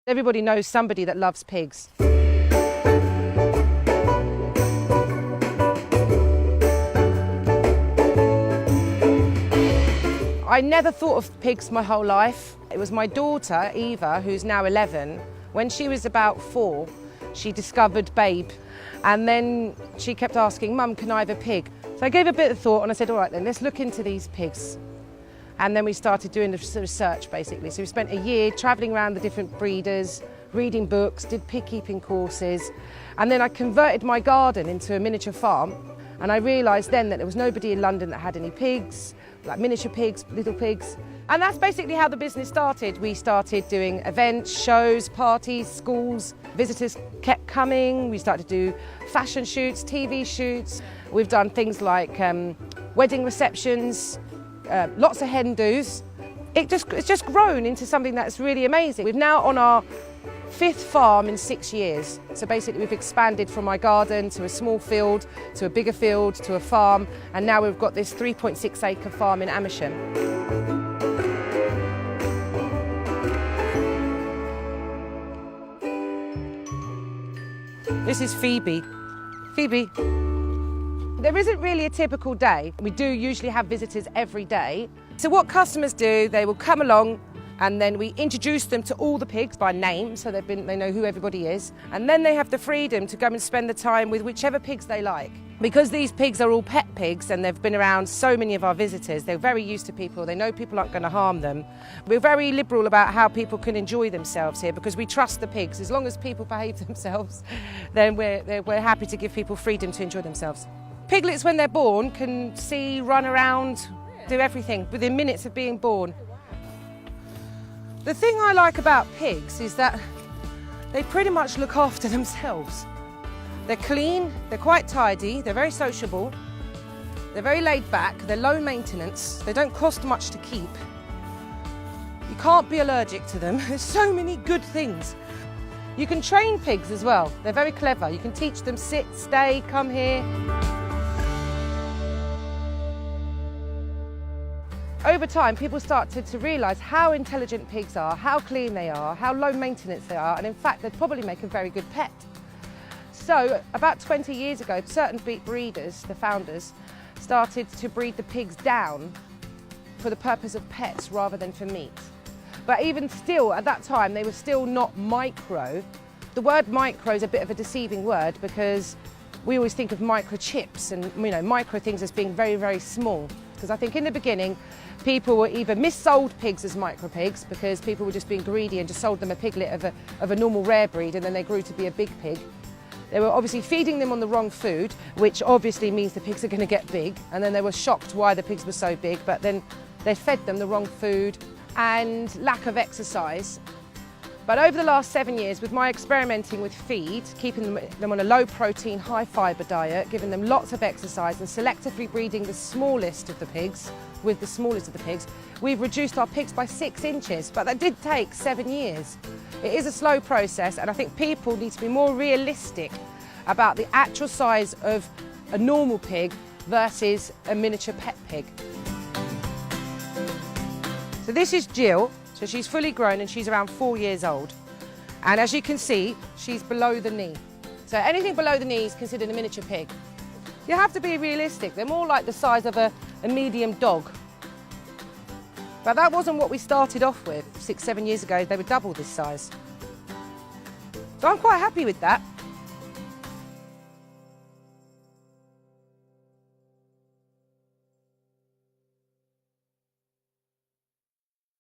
Everybody knows somebody that loves pigs. I never thought of pigs my whole life. It was my daughter, Eva, who's now 11. When she was about 4, she discovered Babe. And then she kept asking, Mum, can I have a pig? So I gave a bit of thought and I said, all right then, let's look into these pigs. And then we started doing the research, basically. So we spent a year travelling around the different breeders, reading books, did pig keeping courses. And then I converted my garden into a miniature farm. And I realised then that there was nobody in London that had any pigs, like miniature pigs, little pigs. And that's basically how the business started. We started doing events, shows, parties, schools. Visitors kept coming. We started to do fashion shoots, TV shoots. We've done things like wedding receptions, lots of hen do's. It's just grown into something that's really amazing. We're now on our 5th farm in 6 years. So basically we've expanded from my garden to a small field, to a bigger field, to a farm, and now we've got this 3.6 acre farm in Amersham. This is Phoebe. Phoebe. There isn't really a typical day. We do usually have visitors every day. So what customers do, they will come along and then we introduce them to all the pigs by name, so they know who everybody is. And then they have the freedom to go and spend the time with whichever pigs they like. Because these pigs are all pet pigs and they've been around so many of our visitors, they're very used to people, they know people aren't going to harm them. We're very liberal about how people can enjoy themselves here because we trust the pigs. As long as people behave themselves, then we're happy to give people freedom to enjoy themselves. Piglets, when they're born, can see, run around, do everything within minutes of being born. The thing I like about pigs is that they pretty much look after themselves. They're clean, they're quite tidy, they're very sociable, they're very laid back, they're low maintenance, they don't cost much to keep. You can't be allergic to them. There's so many good things. You can train pigs as well. They're very clever. You can teach them sit, stay, come here. Over time, people started to realise how intelligent pigs are, how clean they are, how low maintenance they are, and in fact, they'd probably make a very good pet. So, about 20 years ago, certain breeders, the founders, started to breed the pigs down for the purpose of pets rather than for meat. But even still, at that time, they were still not micro. The word micro is a bit of a deceiving word because we always think of microchips and micro things as being very, very small. Because I think in the beginning, people were either missold pigs as micro pigs because people were just being greedy and just sold them a piglet of a normal rare breed and then they grew to be a big pig. They were obviously feeding them on the wrong food, which obviously means the pigs are going to get big, and then they were shocked why the pigs were so big, but then they fed them the wrong food and lack of exercise. But over the last 7 years, with my experimenting with feed, keeping them on a low protein, high fibre diet, giving them lots of exercise and selectively breeding the smallest of the pigs with the smallest of the pigs, we've reduced our pigs by 6 inches, but that did take 7 years. It is a slow process, and I think people need to be more realistic about the actual size of a normal pig versus a miniature pet pig. So this is Jill. So she's fully grown and she's around 4 years old. And as you can see, she's below the knee. So anything below the knee is considered a miniature pig. You have to be realistic. They're more like the size of a medium dog. But that wasn't what we started off with 6, 7 years ago. They were double this size. So I'm quite happy with that.